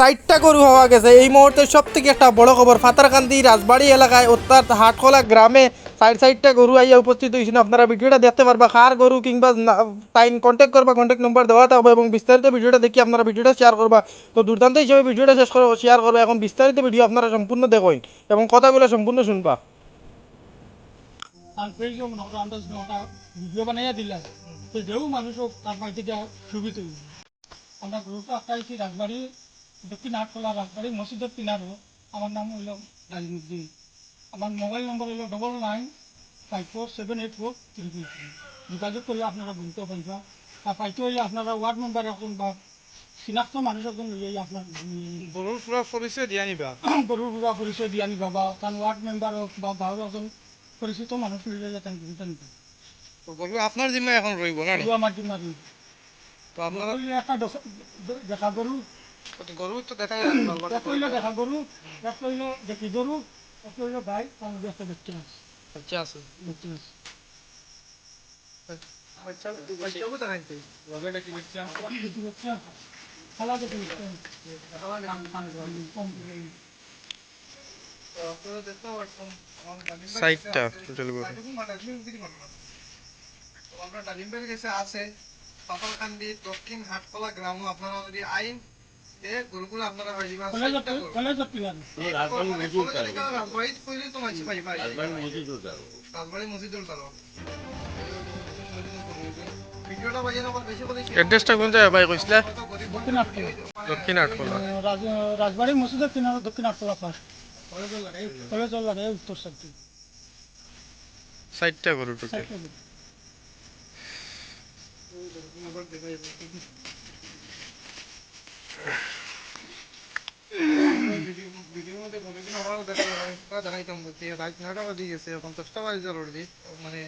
সাইডটা গরু হওয়া গেছে এই মুহূর্তে সব থেকে একটা বড় খবর ফাতারকান্দি রাজবাড়ি এলাকায় অর্থাৎ হাটখোলা গ্রামে সাইডটা গরু আইয়া উপস্থিত হয়েছেন। আপনারা ভিডিওটা দেখতে পারবা কার গরু কিংবা টাইম কন্ট্যাক্ট করবা, কন্ট্যাক্ট নাম্বার দেওয়া থাকবে এবং বিস্তারিত ভিডিওটা দেখি আপনারা ভিডিওটা শেয়ার করবা। তো দুর্দান্ত হিসেবে ভিডিওটা শেষ করো, শেয়ার করবে। এখন বিস্তারিত ভিডিও আপনারা সম্পূর্ণ দেখেন এবং কথাগুলো সম্পূর্ণ শুনবা। ভিডিও বানাইয়া দিলাম তো যেও মানুষও তার বাড়ি থেকে সুবিধা হইল। আমরা গ্রুপটা আঁকাইছি রাজবাড়ি দক্ষিণ হাটখোলা রাজবাড়ি মসজিদের কিনারো। আমার নাম হইল নাজিমুদ্দিন। আমার মোবাইল নম্বর হইল 9954784333। যোগাযোগ করলে আপনারা বলতে পারবা। আর পাইতে হইলে আপনারা ওয়ার্ড মেম্বার এখন বা চিনাক্ত মানুষ এখন লইয়াই আপনার গরুর পুরা পরিচয় দিয়া নিবা। গরুর পুরা পরিচয় দিয়া নিবা বা তার ওয়ার্ড মেম্বার হোক বা গাঁৱৰ একজন পরিচিত মানুষ লইলে যাতে গরুটা নিবা। গরু আপনার জিম্মায় এখন রইব না? গরু আমার জিম্মা রইব। তো আপনারা একটা দেখা গরু, গরু তো দেখা এক হইল দেখা গরু, এক হইল দেখি গরু, এক হইল গাই, তার মধ্যে একটা দেখতে আছে। আচ্ছা আছে দেখতে আছে। খেলা দেখি সাইডটা টোটাল গরু আমরা ডালিমবাড়ির কাছে আছে পাতালকান্দি দক্ষিণ হাটখোলা গ্রাম। আপনারা যদি আইন গরুগুলো আপনারা রাজবাড়ি কইলে তো মাঝি পাই পাই রাজবাড়ি মসজিদুল তালো ভিডিওটা বাজিয়ে আমার বেশি করে অ্যাড্রেসটা কোন জায়গায় ভাই কইছিলা? দক্ষিণ আটতলা, দক্ষিণ আটখোলা। রাজবাড়ি মসজিদের কিনারে দক্ষিণ আটতলা পাশ কলেজর লাগে উত্তর সাইডে। সাইডটা গরু টোটাল। ভিডিওর মধ্যে কোনোদিন আমার দেখাইতাম বলতে রাত 9টা বাজে গেছে, এখন 10টা বাজে অলরেডি। মানে